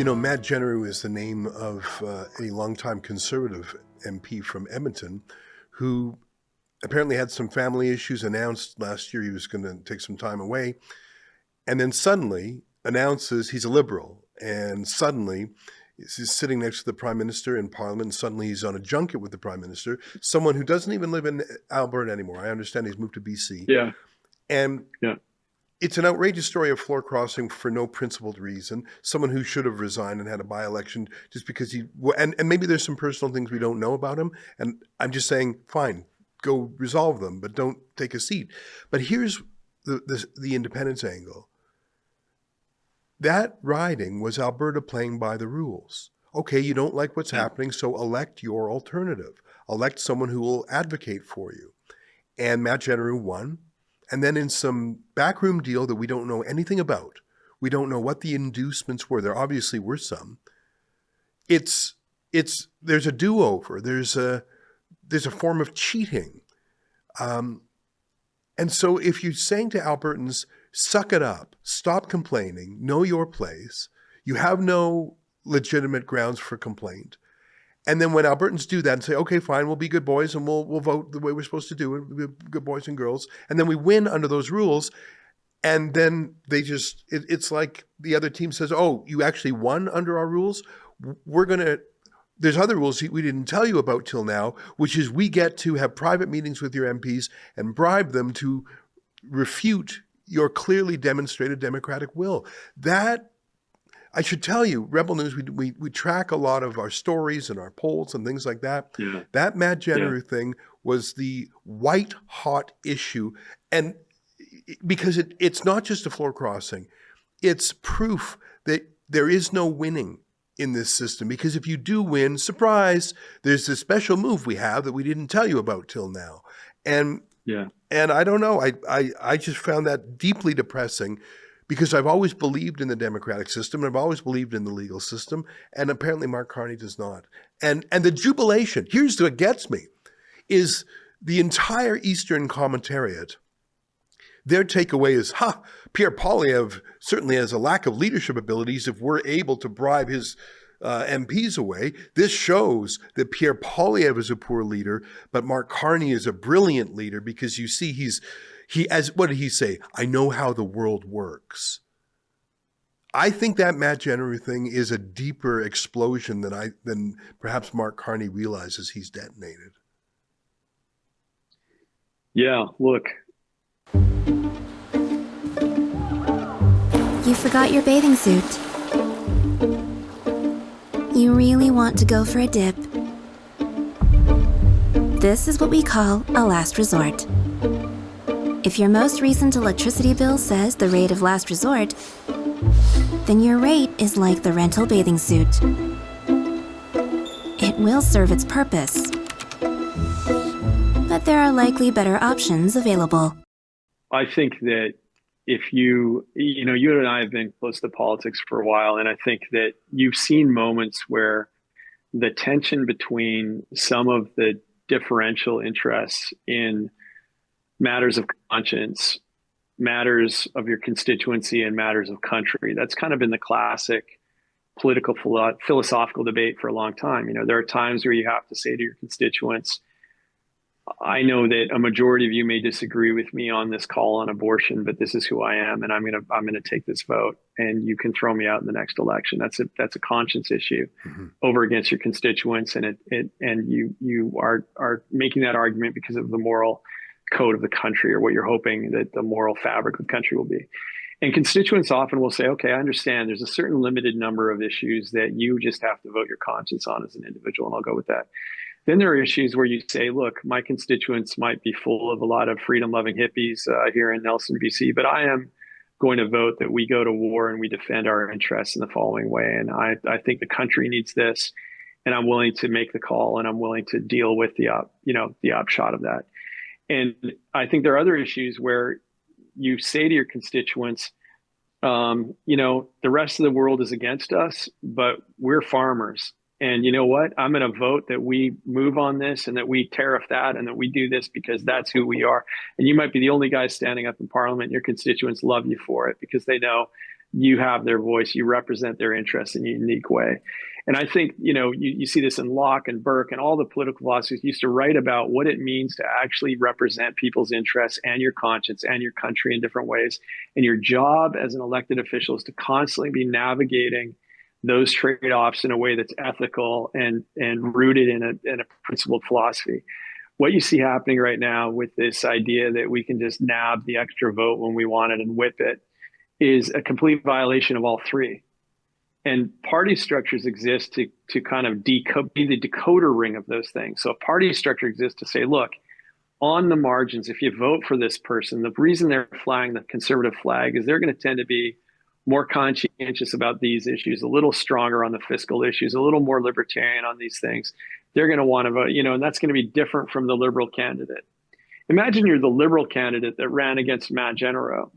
Matt Jeneroux is the name of a longtime Conservative MP from Edmonton who apparently had some family issues, announced last year he was going to take some time away, and then suddenly announces he's a Liberal. And suddenly he's sitting next to the Prime Minister in Parliament, and suddenly he's on a junket with the Prime Minister, someone who doesn't even live in Alberta anymore. I understand he's moved to BC. Yeah. And yeah. It's an outrageous story of floor crossing for no principled reason. Someone who should have resigned and had a by-election just because and maybe there's some personal things we don't know about him. And I'm just saying, fine, go resolve them, but don't take a seat. But here's the independence angle. That riding was Alberta playing by the rules. Okay, you don't like what's happening, so elect your alternative. Elect someone who will advocate for you. And Matt Jeneroux won. And then in some backroom deal that we don't know anything about, we don't know what the inducements were. There obviously were some. There's a do-over. There's a form of cheating. And so if you're saying to Albertans, suck it up, stop complaining, know your place, you have no legitimate grounds for complaint. And then when Albertans do that and say, okay, fine, we'll be good boys and we'll vote the way we're supposed to do it, we'll be good boys and girls, and then we win under those rules, and then they just, it's like the other team says, oh, you actually won under our rules? There's other rules we didn't tell you about till now, which is we get to have private meetings with your MPs and bribe them to refute your clearly demonstrated democratic will. That, I should tell you, Rebel News, we track a lot of our stories and our polls and things like that. Yeah. That Matt Jeneroux thing was the white hot issue. And because it's not just a floor crossing, it's proof that there is no winning in this system. Because if you do win, surprise, there's this special move we have that we didn't tell you about till now. And I don't know, I just found that deeply depressing, because I've always believed in the democratic system, and I've always believed in the legal system, and apparently Mark Carney does not. And the jubilation, here's what gets me, is the entire Eastern commentariat. Their takeaway is, Pierre Poilievre certainly has a lack of leadership abilities if we're able to bribe his MPs away. This shows that Pierre Poilievre is a poor leader, but Mark Carney is a brilliant leader, because you see what did he say? I know how the world works. I think that Matt Jeneroux thing is a deeper explosion than perhaps Mark Carney realizes he's detonated. Yeah, look. You forgot your bathing suit. You really want to go for a dip. This is what we call a last resort. If your most recent electricity bill says the rate of last resort, then your rate is like the rental bathing suit. It will serve its purpose, but there are likely better options available. I think that if you and I have been close to politics for a while, and I think that you've seen moments where the tension between some of the differential interests in matters of conscience, matters of your constituency, and matters of country. That's kind of been the classic political philosophical debate for a long time. There are times where you have to say to your constituents, I know that a majority of you may disagree with me on this call on abortion, but this is who I am, and I'm gonna take this vote, and you can throw me out in the next election. That's a conscience issue over against your constituents, and you are making that argument because of the moral code of the country, or what you're hoping that the moral fabric of the country will be. And constituents often will say, okay, I understand there's a certain limited number of issues that you just have to vote your conscience on as an individual, and I'll go with that. Then there are issues where you say, look, my constituents might be full of a lot of freedom-loving hippies here in Nelson, BC, but I am going to vote that we go to war and we defend our interests in the following way. And I think the country needs this, and I'm willing to make the call, and I'm willing to deal with the upshot of that. And I think there are other issues where you say to your constituents, the rest of the world is against us, but we're farmers. And you know what? I'm going to vote that we move on this, and that we tariff that, and that we do this because that's who we are. And you might be the only guy standing up in Parliament. Your constituents love you for it because they know you have their voice, you represent their interests in a unique way. And I think, you see this in Locke and Burke and all the political philosophers used to write about what it means to actually represent people's interests and your conscience and your country in different ways. And your job as an elected official is to constantly be navigating those trade-offs in a way that's ethical and rooted in a principled philosophy. What you see happening right now with this idea that we can just nab the extra vote when we want it and whip it is a complete violation of all three. And party structures exist to kind of be the decoder ring of those things. So a party structure exists to say, look, on the margins, if you vote for this person, the reason they're flying the conservative flag is they're going to tend to be more conscientious about these issues, a little stronger on the fiscal issues, a little more libertarian on these things. They're going to want to vote, and that's going to be different from the liberal candidate. Imagine you're the liberal candidate that ran against Matt Jeneroux.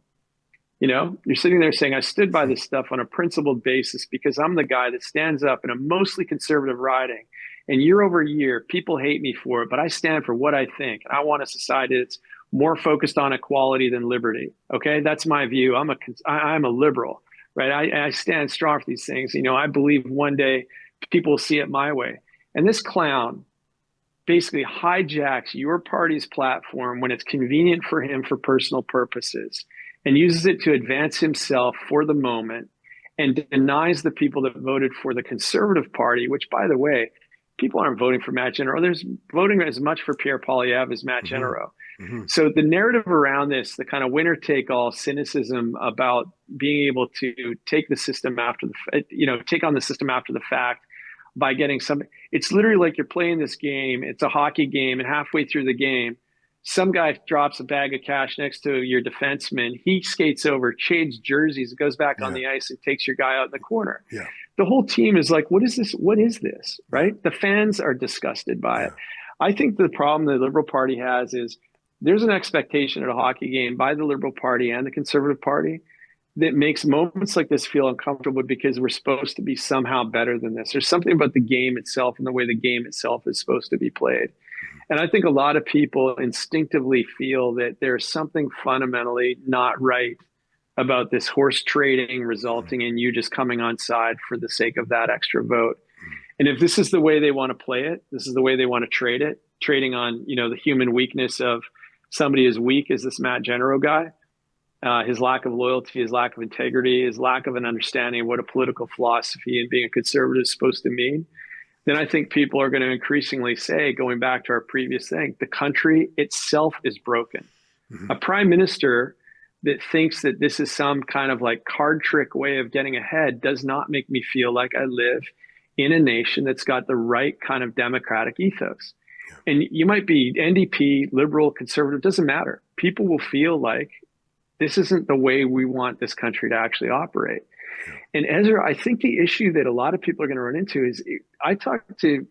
You're sitting there saying, I stood by this stuff on a principled basis because I'm the guy that stands up in a mostly conservative riding. And year over year, people hate me for it, but I stand for what I think. I want a society that's more focused on equality than liberty. Okay, that's my view. I'm a liberal, right? I stand strong for these things. I believe one day people will see it my way. And this clown basically hijacks your party's platform when it's convenient for him for personal purposes, and uses it to advance himself for the moment, and denies the people that voted for the Conservative Party, which, by the way, people aren't voting for Matt Jeneroux. There's voting as much for Pierre Poilievre as Matt Jeneroux. So the narrative around this, the kind of winner-take-all cynicism about being able to take the system take on the system after the fact by getting something. It's literally like you're playing this game. It's a hockey game, and halfway through the game, some guy drops a bag of cash next to your defenseman. He skates over, changes jerseys, goes back on the ice, and takes your guy out in the corner. Yeah. The whole team is like, what is this? What is this? Right? The fans are disgusted by it. I think the problem the Liberal Party has is there's an expectation at a hockey game by the Liberal Party and the Conservative Party that makes moments like this feel uncomfortable because we're supposed to be somehow better than this. There's something about the game itself and the way the game itself is supposed to be played. And I think a lot of people instinctively feel that there's something fundamentally not right about this horse trading resulting in you just coming on side for the sake of that extra vote. And if this is the way they want to play it, this is the way they want to trade it, trading on, the human weakness of somebody as weak as this Matt Jeneroux guy, his lack of loyalty, his lack of integrity, his lack of an understanding of what a political philosophy and being a conservative is supposed to mean, then I think people are going to increasingly say, going back to our previous thing, the country itself is broken. A prime minister that thinks that this is some kind of like card trick way of getting ahead does not make me feel like I live in a nation that's got the right kind of democratic ethos. And you might be NDP, liberal, conservative, doesn't matter. People will feel like this isn't the way we want this country to actually operate. And Ezra, I think the issue that a lot of people are going to run into is I talk to,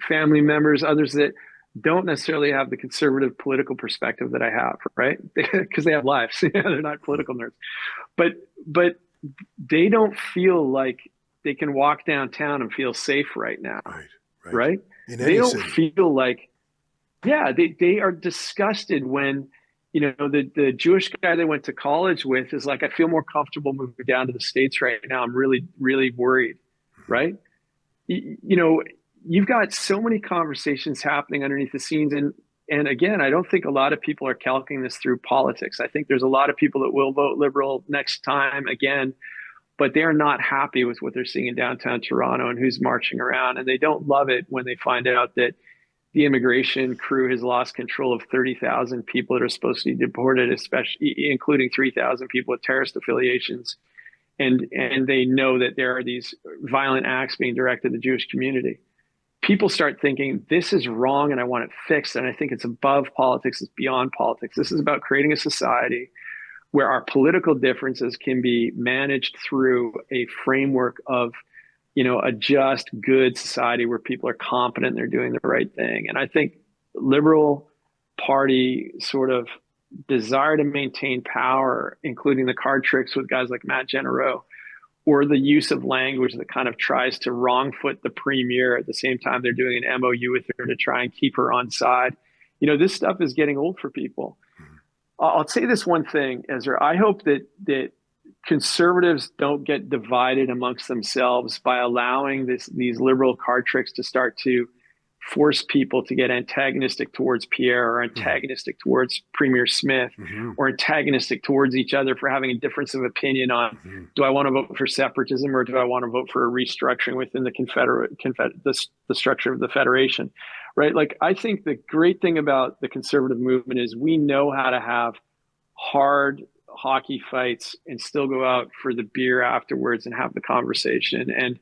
family members, others that don't necessarily have the conservative political perspective that I have, right? Because they have lives. They're not political nerds. But they don't feel like they can walk downtown and feel safe right now. Right? They don't feel like, they are disgusted when, the Jewish guy they went to college with is like, I feel more comfortable moving down to the States right now. I'm really, really worried, right? You've got so many conversations happening underneath the scenes. And again, I don't think a lot of people are calculating this through politics. I think there's a lot of people that will vote liberal next time again, but they're not happy with what they're seeing in downtown Toronto and who's marching around. And they don't love it when they find out that the immigration crew has lost control of 30,000 people that are supposed to be deported, especially including 3,000 people with terrorist affiliations. And they know that there are these violent acts being directed at the Jewish community. People start thinking this is wrong and I want it fixed. And I think it's above politics. It's beyond politics. This is about creating a society where our political differences can be managed through a framework of a just, good society where people are competent and they're doing the right thing. And I think Liberal Party sort of desire to maintain power, including the card tricks with guys like Matt Jeneroux, or the use of language that kind of tries to wrong foot the premier at the same time they're doing an MOU with her to try and keep her on side. This stuff is getting old for people. I'll say this one thing, Ezra. I hope that conservatives don't get divided amongst themselves by allowing these liberal card tricks to start to force people to get antagonistic towards Pierre or antagonistic towards Premier Smith or antagonistic towards each other for having a difference of opinion on do I want to vote for separatism or do I want to vote for a restructuring within the structure of the federation, right? Like, I think the great thing about the conservative movement is we know how to have hard hockey fights and still go out for the beer afterwards and have the conversation. And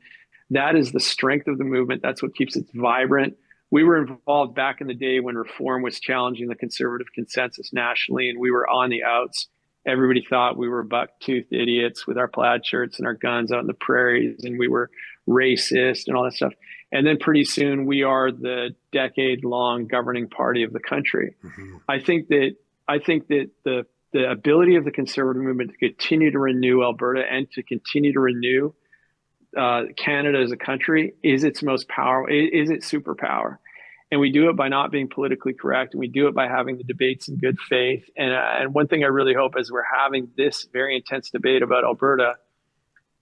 that is the strength of the movement. That's what keeps it vibrant. We were involved back in the day when reform was challenging the conservative consensus nationally, and we were on the outs. Everybody thought we were buck-toothed idiots with our plaid shirts and our guns out in the prairies, and we were racist and all that stuff. And then pretty soon we are the decade-long governing party of the country. I think that the ability of the conservative movement to continue to renew Alberta and to continue to renew Canada as a country is its most powerful, is its superpower. And we do it by not being politically correct. And we do it by having the debates in good faith. And one thing I really hope as we're having this very intense debate about Alberta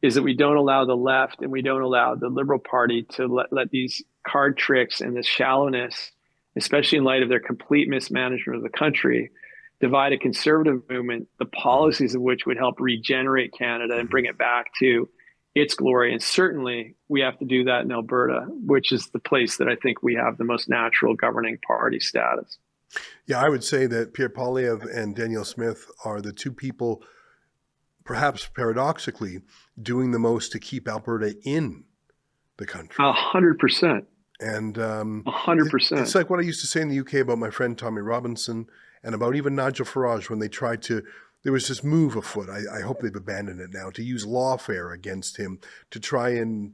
is that we don't allow the left and we don't allow the Liberal Party to let these card tricks and this shallowness, especially in light of their complete mismanagement of the country, divide a conservative movement, the policies of which would help regenerate Canada and bring it back to its glory. And certainly we have to do that in Alberta, which is the place that I think we have the most natural governing party status. Yeah, I would say that Pierre Poilievre and Danielle Smith are the two people, perhaps paradoxically, doing the most to keep Alberta in the country. 100%. And 100%. It's like what I used to say in the UK about my friend Tommy Robinson and about even Nigel Farage when they tried to. There was this move afoot. I hope they've abandoned it now, to use lawfare against him to try and,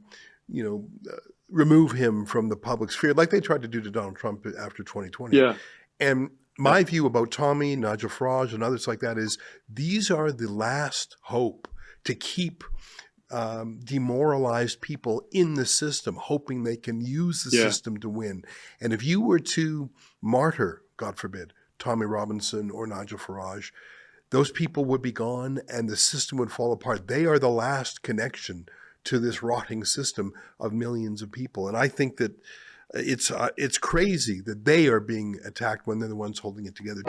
remove him from the public sphere, like they tried to do to Donald Trump after 2020. Yeah. And my view about Tommy, Nigel Farage, and others like that is these are the last hope to keep demoralized people in the system, hoping they can use the system to win. And if you were to martyr, God forbid, Tommy Robinson or Nigel Farage, those people would be gone and the system would fall apart. They are the last connection to this rotting system of millions of people. And I think that it's crazy that they are being attacked when they're the ones holding it together.